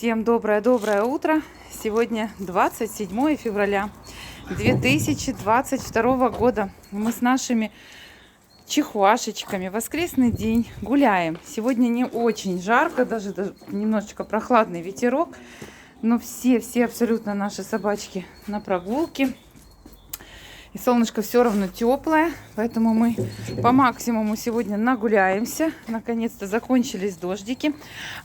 Всем доброе утро. Сегодня 27 февраля 2022 года. Мы с нашими чихуашечками воскресный день гуляем. Сегодня не очень жарко, даже немножечко прохладный ветерок. Но все абсолютно наши собачки на прогулке. И солнышко все равно теплое, поэтому мы по максимуму сегодня нагуляемся. Наконец-то закончились дождики,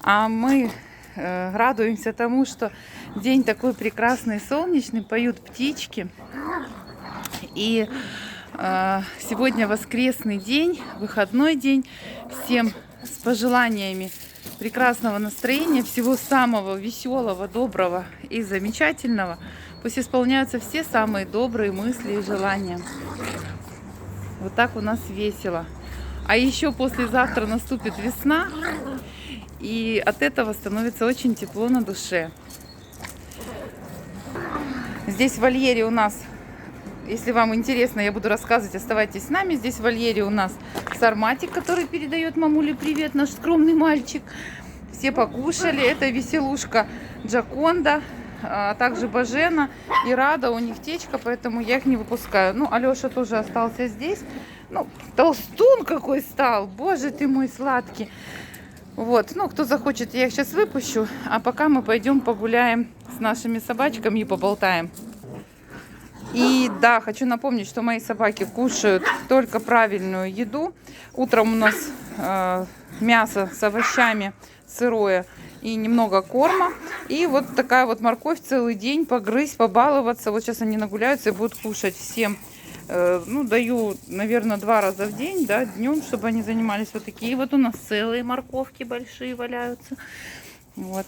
а мы радуемся тому, что день такой прекрасный, солнечный, поют птички. И сегодня воскресный день, выходной день. Всем с пожеланиями прекрасного настроения, всего самого веселого, доброго и замечательного. Пусть исполняются все самые добрые мысли и желания. Вот так у нас весело. А еще послезавтра наступит весна, и от этого становится очень тепло на душе. Здесь в вольере у нас, если вам интересно, я буду рассказывать, оставайтесь с нами. Здесь в вольере у нас сарматик, который передает мамуле привет, наш скромный мальчик. Все покушали. Это веселушка Джаконда, а также Бажена и Рада. У них течка, поэтому я их не выпускаю. Ну, Алеша тоже остался здесь. Ну, толстун какой стал. Боже ты мой сладкий. Вот, ну, кто захочет, я их сейчас выпущу. А пока мы пойдем погуляем с нашими собачками и поболтаем. И да, хочу напомнить, что мои собаки кушают только правильную еду. Утром у нас мясо с овощами сырое и немного корма. И вот такая вот морковь целый день погрызть, побаловаться. Вот сейчас они нагуляются и будут кушать всем. Ну, даю, наверное, 2 раза в день, да, днем, чтобы они занимались. Вот такие вот у нас целые морковки большие валяются. Вот.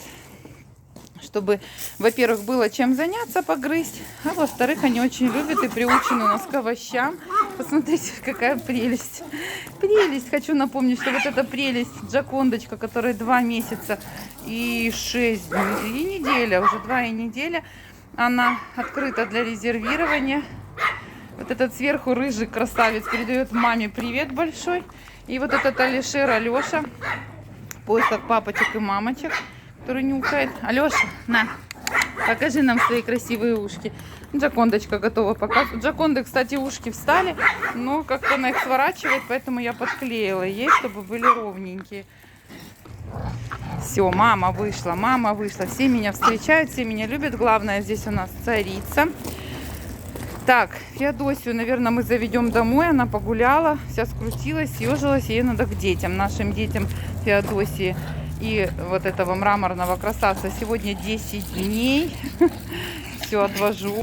Чтобы, во-первых, было чем заняться, погрызть. А во-вторых, они очень любят и приучены у нас к овощам. Посмотрите, какая прелесть. Прелесть. Хочу напомнить, что вот эта прелесть Джакондочка, которая 2 месяца и 6 дней, и неделя, уже 2 и неделя, она открыта для резервирования. Вот этот сверху рыжий красавец передает маме привет большой. И вот этот Алишер Алеша в поисках папочек и мамочек, который нюхает. Алеша, на, покажи нам свои красивые ушки. Джакондочка готова показывать. Джаконды, кстати, ушки встали, но как-то она их сворачивает, поэтому я подклеила ей, чтобы были ровненькие. Все, мама вышла. Все меня встречают, все меня любят. Главное, здесь у нас царица. Так, Феодосию, наверное, мы заведем домой. Она погуляла, вся скрутилась, съежилась. Ей надо к детям, нашим детям Феодосии и вот этого мраморного красавца. Сегодня 10 дней. Все, отвожу.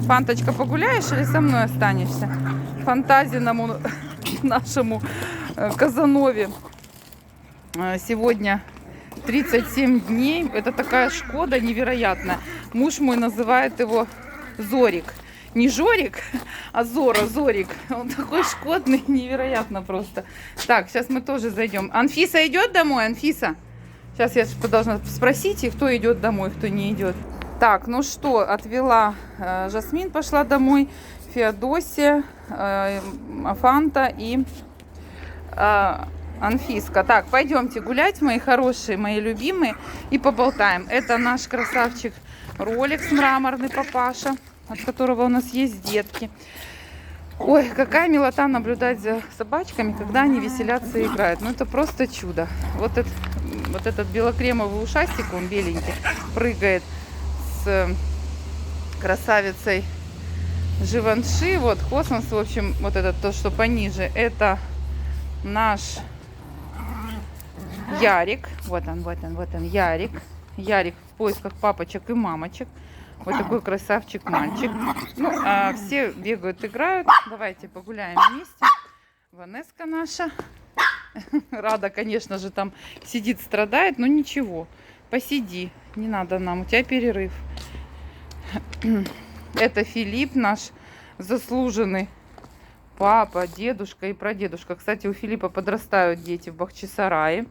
Фанточка, погуляешь или со мной останешься? Фантазийному нашему Казанове сегодня 37 дней. Это такая Шкода невероятная. Муж мой называет его Зорик. Не Жорик, а Зорик. Он такой шкодный, невероятно просто. Так, сейчас мы тоже зайдем. Анфиса идет домой, Анфиса? Сейчас я должна спросить, и кто идет домой, кто не идет. Так, ну что, отвела Жасмин, пошла домой. Феодосия, Фанта и Анфиска. Так, пойдемте гулять, мои хорошие, мои любимые, и поболтаем. Это наш красавчик Ролекс мраморный папаша, от которого у нас есть детки. Ой, какая милота наблюдать за собачками, когда они веселятся и играют. Ну, это просто чудо. Вот этот белокремовый ушастик, он беленький, прыгает с красавицей Живанши. Вот, космос, в общем, вот это то, что пониже, это наш Ярик. Вот он, Ярик. Ярик в поисках папочек и мамочек. Вот такой красавчик мальчик. Ну, а все бегают, играют. Давайте погуляем вместе. Ванеска наша. Рада, конечно же, там сидит, страдает, но ничего. Посиди, не надо нам, у тебя перерыв. Это Филипп, наш заслуженный папа, дедушка и прадедушка. Кстати, у Филиппа подрастают дети в Бахчисарае.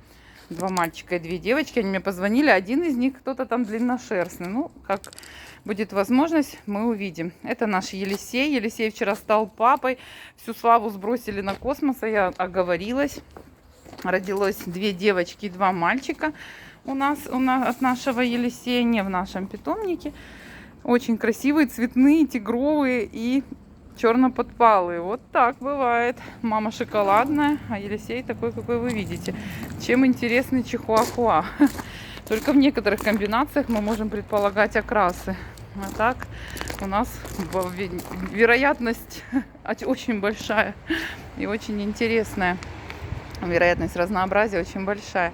2 мальчика и 2 девочки. Они мне позвонили. Один из них кто-то там длинношерстный. Ну, как будет возможность, мы увидим. Это наш Елисей. Елисей вчера стал папой. Всю славу сбросили на космос. Я оговорилась. Родилось 2 девочки и 2 мальчика. у нас от нашего Елисея, не в нашем питомнике. Очень красивые, цветные, тигровые и черно-подпалые. Вот так бывает. Мама шоколадная, а Елисей такой, какой вы видите. Чем интересный чихуахуа. Только в некоторых комбинациях мы можем предполагать окрасы. А так у нас вероятность очень большая и очень интересная. Вероятность разнообразия очень большая.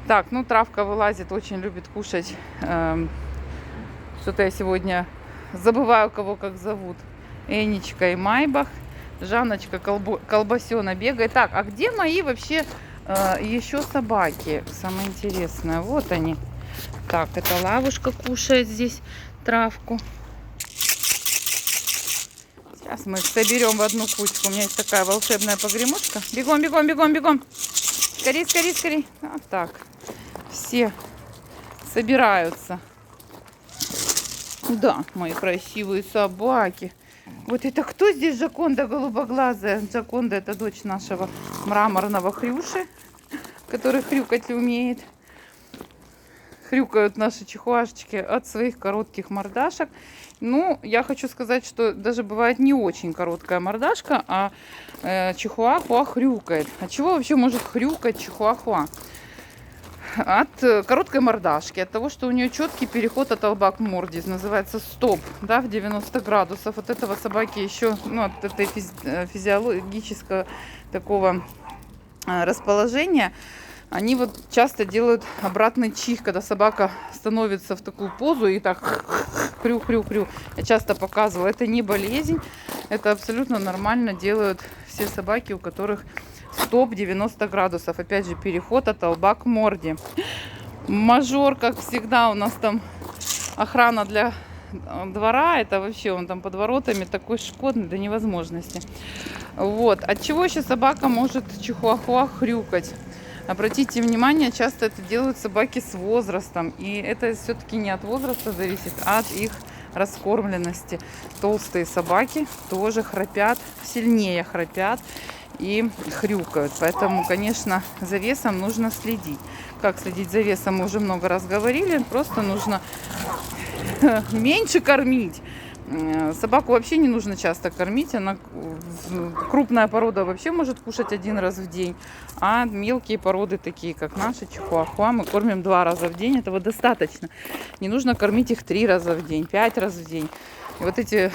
Так, ну травка вылазит, очень любит кушать. Что-то я сегодня забываю, кого как зовут. Энечка и Майбах. Жанночка колбасена бегает. Так, а где мои вообще еще собаки? Самое интересное. Вот они. Так, это Лавушка кушает здесь травку. Сейчас мы их соберем в одну кучку. У меня есть такая волшебная погремушка. Бегом, бегом, бегом, бегом. Скорей, скорей, скорей. Вот так. Все собираются. Да, мои красивые собаки. Вот это кто здесь Джаконда голубоглазая? Джаконда — это дочь нашего мраморного Хрюши, который хрюкать умеет. Хрюкают наши чихуашечки от своих коротких мордашек. Ну, я хочу сказать, что даже бывает не очень короткая мордашка, а чихуахуа хрюкает. От чего вообще может хрюкать чихуахуа? От короткой мордашки, от того, что у нее четкий переход от лба к морде, называется стоп, да, в 90 градусов. От этого собаки еще, ну, от этой физиологического такого расположения, они вот часто делают обратный чих, когда собака становится в такую позу и так хрю-хрю-хрю. Я часто показывала, это не болезнь, это абсолютно нормально делают все собаки, у которых стоп 90 градусов. Опять же, переход от лба к морде. Мажор, как всегда, у нас там охрана для двора. Это вообще он там под воротами такой шкодный до невозможности. Вот. От чего еще собака может чихуахуа хрюкать? Обратите внимание, часто это делают собаки с возрастом. И это все-таки не от возраста зависит, а от их раскормленности. Толстые собаки тоже храпят, сильнее храпят и хрюкают. Поэтому, конечно, за весом нужно следить. Как следить за весом, мы уже много раз говорили. Просто нужно меньше кормить. Собаку вообще не нужно часто кормить. Она, крупная порода, вообще может кушать 1 раз в день. А мелкие породы, такие как наши, чихуахуа, мы кормим 2 раза в день. Этого достаточно. Не нужно кормить их 3 раза в день, 5 раз в день. И вот эти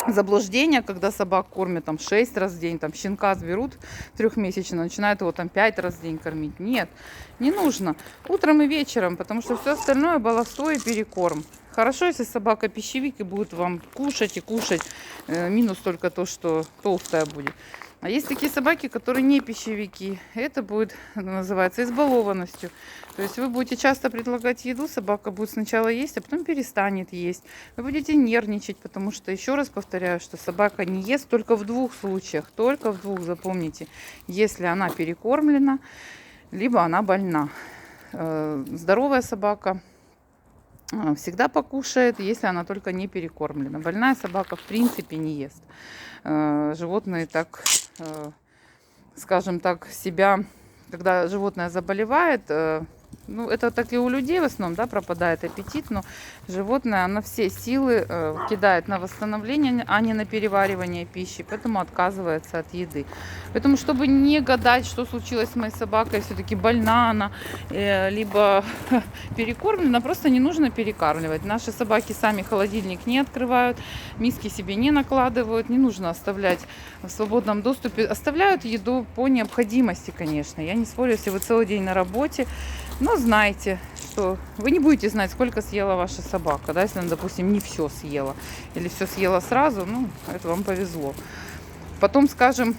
заблуждение, когда собак кормят там 6 раз в день, там щенка берут 3-месячного, начинают его там 5 раз в день кормить. Нет, не нужно. Утром и вечером, потому что все остальное баловство и перекорм. Хорошо, если собака пищевик и будет вам кушать и кушать. Минус только то, что толстая будет. А есть такие собаки, которые не пищевики. Это будет, называется, избалованностью. То есть вы будете часто предлагать еду, собака будет сначала есть, а потом перестанет есть. Вы будете нервничать, потому что, еще раз повторяю, что собака не ест только в 2 случаях. Только в 2, запомните. Если она перекормлена, либо она больна. Здоровая собака всегда покушает, если она только не перекормлена. Больная собака в принципе не ест. Животные так, скажем так, себя, когда животное заболевает, ну, это так и у людей в основном, да, пропадает аппетит, но животное, оно все силы кидает на восстановление, а не на переваривание пищи, поэтому отказывается от еды. Поэтому, чтобы не гадать, что случилось с моей собакой, все-таки больна она, либо перекормлена, просто не нужно перекармливать. Наши собаки сами холодильник не открывают, миски себе не накладывают, не нужно оставлять в свободном доступе. Оставляют еду по необходимости, конечно. Я не спорю, если вы целый день на работе, но знайте, что вы не будете знать, сколько съела ваша собака, да, если она, допустим, не все съела или все съела сразу, ну, это вам повезло. Потом, скажем,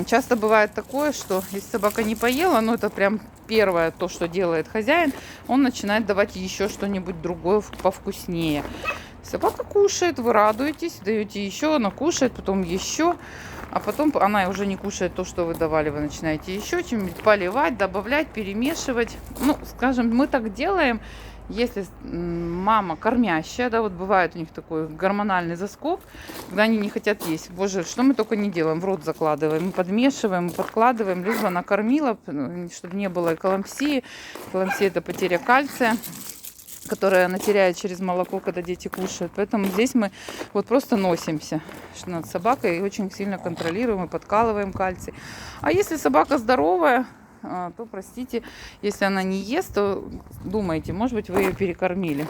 часто бывает такое, что если собака не поела, ну, это прям первое то, что делает хозяин, он начинает давать еще что-нибудь другое повкуснее. Собака кушает, вы радуетесь, даете еще, она кушает, потом еще. А потом она уже не кушает то, что вы давали, вы начинаете еще чем-нибудь поливать, добавлять, перемешивать. Ну, скажем, мы так делаем Если мама кормящая, да, вот бывает у них такой гормональный заскок, когда они не хотят есть. Боже, что мы только не делаем, в рот закладываем, мы подмешиваем, подкладываем, лишь бы она кормила, чтобы не было эклампсии. Эклампсия — это потеря кальция, которое она теряет через молоко, когда дети кушают. Поэтому здесь мы вот просто носимся над собакой и очень сильно контролируем и подкалываем кальций. А если собака здоровая, то, простите, если она не ест, то думайте, может быть, вы ее перекормили.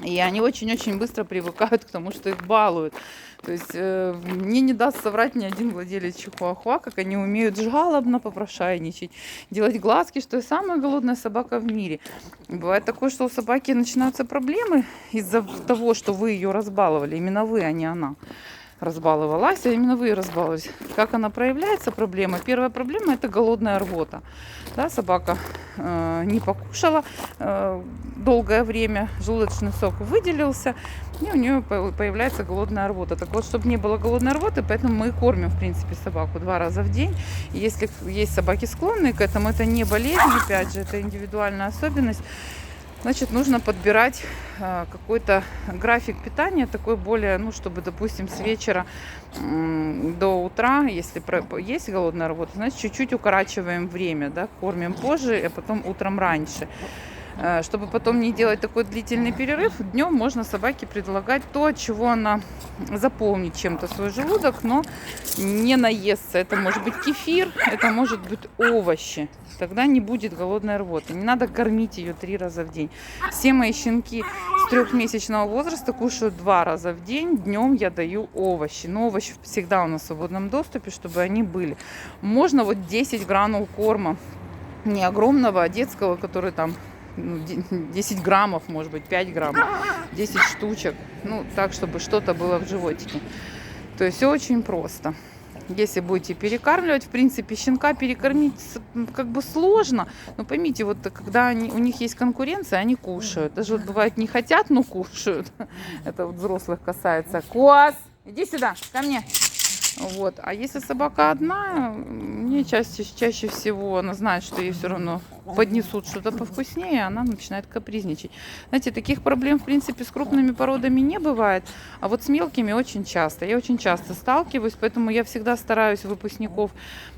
И они очень-очень быстро привыкают к тому, что их балуют. То есть мне не даст соврать ни один владелец чихуахуа, как они умеют жалобно попрошайничать, делать глазки, что и самая голодная собака в мире. Бывает такое, что у собаки начинаются проблемы из-за того, что вы ее разбаловали. Именно вы, а не она разбаловалась, а именно вы разбаловались. Как она проявляется, проблема? Первая проблема — это голодная рвота. Да, собака не покушала долгое время, желудочный сок выделился, и у нее появляется голодная рвота. Так вот, чтобы не было голодной рвоты, поэтому мы кормим, в принципе, собаку 2 раза в день. И если есть собаки, склонные к этому, это не болезнь, опять же, это индивидуальная особенность. Значит, нужно подбирать какой-то график питания, такой более, ну, чтобы, допустим, с вечера до утра, если есть голодная работа, значит, чуть-чуть укорачиваем время, да, кормим позже, а потом утром раньше. Чтобы потом не делать такой длительный перерыв, днем можно собаке предлагать то, от чего она заполнит чем-то свой желудок, но не наестся. Это может быть кефир, это может быть овощи. Тогда не будет голодной рвоты. Не надо кормить ее 3 раза в день. Все мои щенки с 3-месячного возраста кушают 2 раза в день. Днем я даю овощи. Но овощи всегда у нас в свободном доступе, чтобы они были. Можно вот 10 гранул корма. Не огромного, а детского, который там 10 граммов, может быть, 5 граммов, 10 штучек. Ну, так, чтобы что-то было в животике. То есть все очень просто. Если будете перекармливать, в принципе, щенка перекормить как бы сложно. Но поймите, вот когда у них есть конкуренция, они кушают. Даже вот бывает не хотят, но кушают. Это вот взрослых касается. Кос, иди сюда, ко мне. Вот. А если собака одна, мне чаще всего она знает, что ей все равно поднесут что-то повкуснее, она начинает капризничать. Знаете, таких проблем, в принципе, с крупными породами не бывает, а вот с мелкими очень часто. Я очень часто сталкиваюсь, поэтому я всегда стараюсь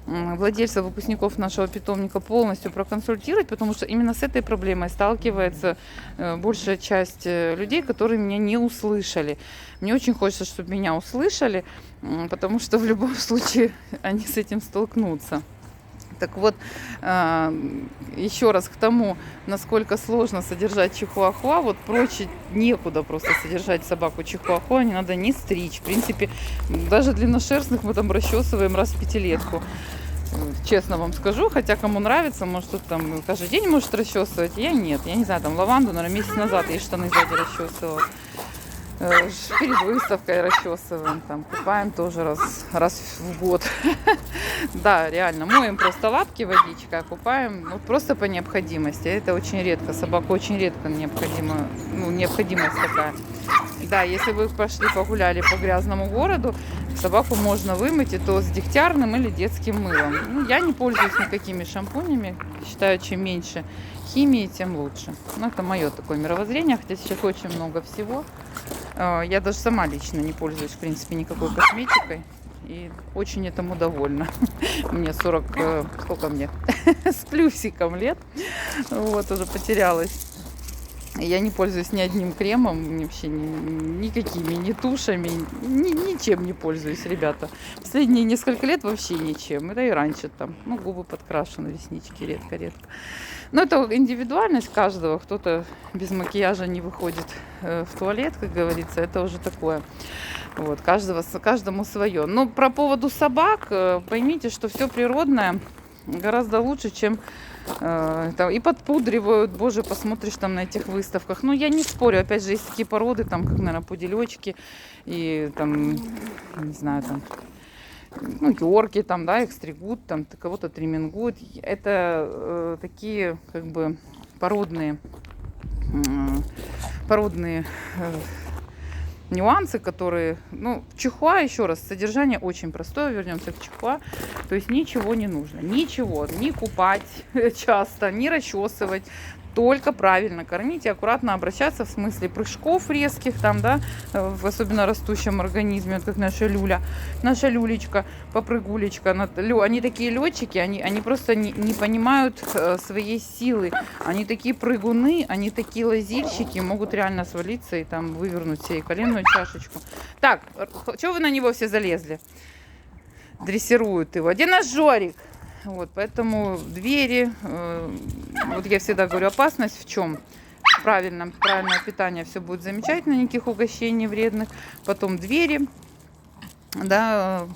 владельцев выпускников нашего питомника полностью проконсультировать, потому что именно с этой проблемой сталкивается большая часть людей, которые меня не услышали. Мне очень хочется, чтобы меня услышали, потому что в любом случае они с этим столкнутся. Так вот, еще раз к тому, насколько сложно содержать чихуахуа, вот проще некуда просто содержать собаку чихуахуа, не надо не стричь. В принципе, даже длинношерстных мы там расчесываем раз в 5-летку. Честно вам скажу, хотя кому нравится, может, кто-то там каждый день может расчесывать, я нет. Я не знаю, там лаванду, наверное, месяц назад я штаны сзади расчесывала. Перед выставкой расчесываем, там купаем тоже раз в год. Да, реально, моем просто лапки водичкой, купаем, вот просто по необходимости. Это очень редко, собака очень редко необходимость такая. Да, если вы пошли погуляли по грязному городу, собаку можно вымыть, и то с дегтярным или детским мылом. Ну, я не пользуюсь никакими шампунями, считаю, чем меньше химии, тем лучше. Ну, это мое такое мировоззрение, хотя сейчас очень много всего. Я даже сама лично не пользуюсь, в принципе, никакой косметикой. И очень этому довольна. Мне 40, сколько мне? С плюсиком лет. Вот, уже потерялась. Я не пользуюсь ни одним кремом, вообще никакими, ни тушами, ничем не пользуюсь, ребята. Последние несколько лет вообще ничем. Это и раньше там, губы подкрашены, реснички редко-редко. Но это индивидуальность каждого. Кто-то без макияжа не выходит в туалет, как говорится. Это уже такое. Вот, каждому свое. Но про поводу собак, поймите, что все природное гораздо лучше, чем и подпудривают. Боже, посмотришь там на этих выставках. Ну, я не спорю. Опять же, есть такие породы, там, как, наверное, пуделечки и там, не знаю, там, йорки, там, да, их стригут, там, кого-то тримингуют. Это такие, как бы, породные нюансы, которые, чихуа, еще раз, содержание очень простое, вернемся к чихуа, то есть ничего не нужно, ничего, не купать часто, не расчесывать, только правильно кормить и аккуратно обращаться в смысле прыжков резких, там, да, в особенно растущем организме, вот как наша Люля, наша Люлечка, попрыгулечка. Они такие летчики, они просто не понимают своей силы. Они такие прыгуны, они такие лазильщики, могут реально свалиться и там вывернуть себе коленную чашечку. Так, что вы на него все залезли? Дрессируют его. Где наш Жорик? Вот, поэтому двери, вот я всегда говорю, опасность в чем? Правильное питание, все будет замечательно, никаких угощений вредных. Потом двери, да,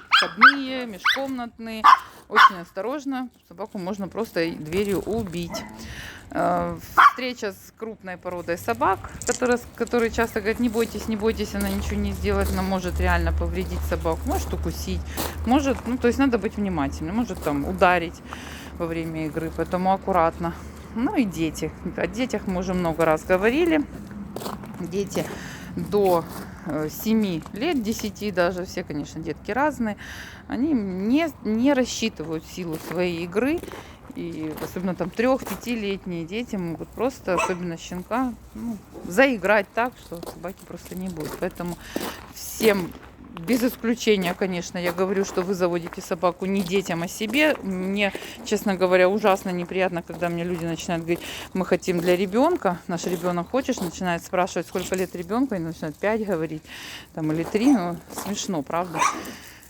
входные, межкомнатные. Очень осторожно, собаку можно просто дверью убить. Встреча с крупной породой собак, которые часто говорят, не бойтесь, она ничего не сделает, она может реально повредить собаку, может укусить, может, ну, то есть надо быть внимательным, может там ударить во время игры, поэтому аккуратно. Ну и дети. О детях мы уже много раз говорили. Дети до 7 лет, 10 даже, все, конечно, детки разные, они не рассчитывают силу своей игры. И особенно там 3-5-летние дети могут просто, особенно щенка, ну, заиграть так, что собаки просто не будет. Поэтому всем, без исключения, конечно, я говорю, что вы заводите собаку не детям, а себе. Мне, честно говоря, ужасно неприятно, когда мне люди начинают говорить, мы хотим для ребенка, наш ребенок хочешь, начинает спрашивать, сколько лет ребенку, и начинают 5 говорить, там, или 3, ну, смешно, правда?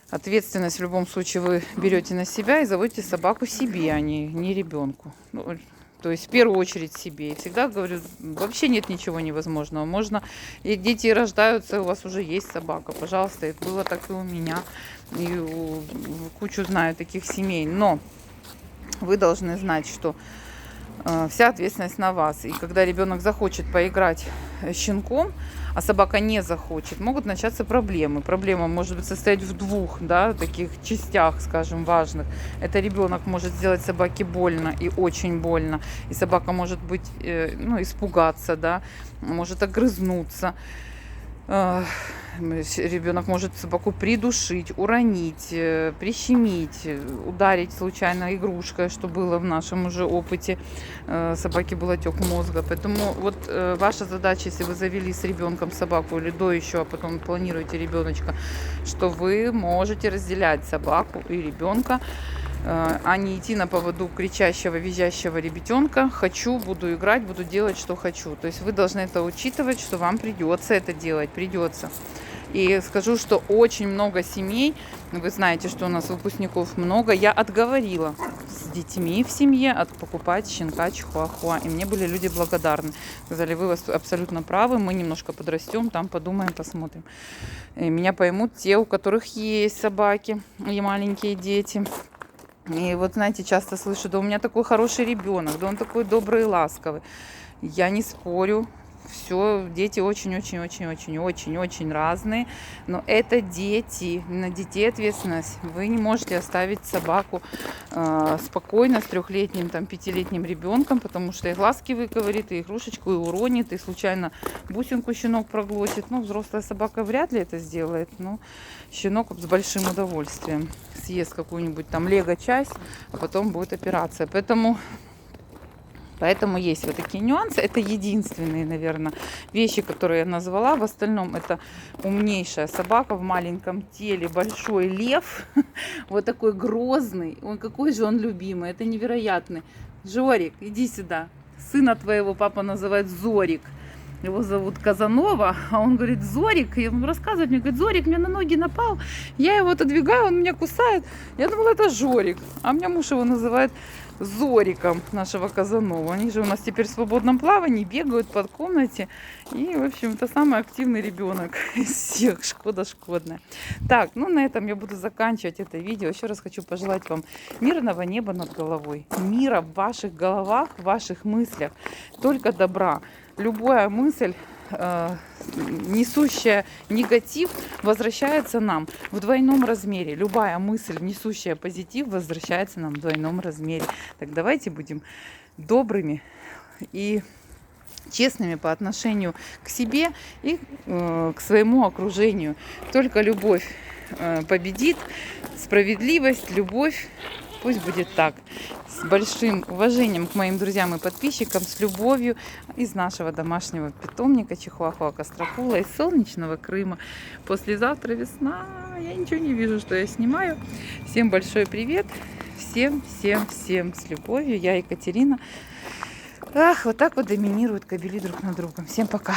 Ответственность в любом случае вы берете на себя и заводите собаку себе, а не ребенку. Ну, то есть в первую очередь себе. И всегда говорю, вообще нет ничего невозможного. Можно, и дети рождаются, у вас уже есть собака, пожалуйста. Это было так и у меня. И кучу знаю таких семей. Но вы должны знать, что вся ответственность на вас. И когда ребенок захочет поиграть с щенком, а собака не захочет, могут начаться проблемы. Проблема может быть состоять в 2, да, таких частях, скажем, важных. Это ребенок может сделать собаке больно и очень больно. И собака может быть, ну, испугаться, да, может огрызнуться. Ребенок может собаку придушить, уронить, прищемить, ударить случайно игрушкой, что было в нашем уже опыте. Собаке был отек мозга. Поэтому вот ваша задача, если вы завели с ребенком собаку или до еще, а потом планируете ребеночка, что вы можете разделять собаку и ребенка, а не идти на поводу кричащего, визжащего ребятенка. Хочу, буду играть, буду делать, что хочу. То есть вы должны это учитывать, что вам придется это делать, придется. И скажу, что очень много семей, вы знаете, что у нас выпускников много, я отговорила с детьми в семье покупать щенка чихуахуа. И мне были люди благодарны. Сказали, вы абсолютно правы, мы немножко подрастем, там подумаем, посмотрим. И меня поймут те, у которых есть собаки и маленькие дети. И вот, знаете, часто слышу, да у меня такой хороший ребенок, да он такой добрый и ласковый. Я не спорю. Все, дети очень-очень-очень-очень-очень разные, но это дети, на детей ответственность. Вы не можете оставить собаку спокойно с 3-летним, там, 5-летним ребенком, потому что и глазки выковырит, и игрушечку и уронит, и случайно бусинку щенок проглотит. Ну, взрослая собака вряд ли это сделает, но щенок с большим удовольствием съест какую-нибудь там лего-часть, а потом будет операция. Поэтому есть вот такие нюансы. Это единственные, наверное, вещи, которые я назвала. В остальном это умнейшая собака в маленьком теле, большой лев. Вот такой грозный. Ой, какой же он любимый. Это невероятный. Жорик, иди сюда. Сына твоего папа называет Зорик. Его зовут Казанова, а он говорит, Зорик, и он рассказывает мне, говорит, Зорик мне на ноги напал, я его отодвигаю, он меня кусает. Я думала, это Жорик, а у меня муж его называет Зориком, нашего Казанова. Они же у нас теперь в свободном плавании, бегают по комнате, и, в общем, это самый активный ребенок из всех, шкода шкодная. Так, ну на этом я буду заканчивать это видео. Еще раз хочу пожелать вам мирного неба над головой, мира в ваших головах, в ваших мыслях, только добра. Любая мысль, несущая негатив, возвращается нам в двойном размере. Любая мысль, несущая позитив, возвращается нам в двойном размере. Так давайте будем добрыми и честными по отношению к себе и к своему окружению. Только любовь победит, справедливость, любовь пусть будет так. С большим уважением к моим друзьям и подписчикам, с любовью из нашего домашнего питомника Чихуахуа Костропула из солнечного Крыма. Послезавтра весна, я ничего не вижу, что я снимаю. Всем большой привет, всем с любовью, я Екатерина. Ах, вот так вот доминируют кобели друг над другом. Всем пока.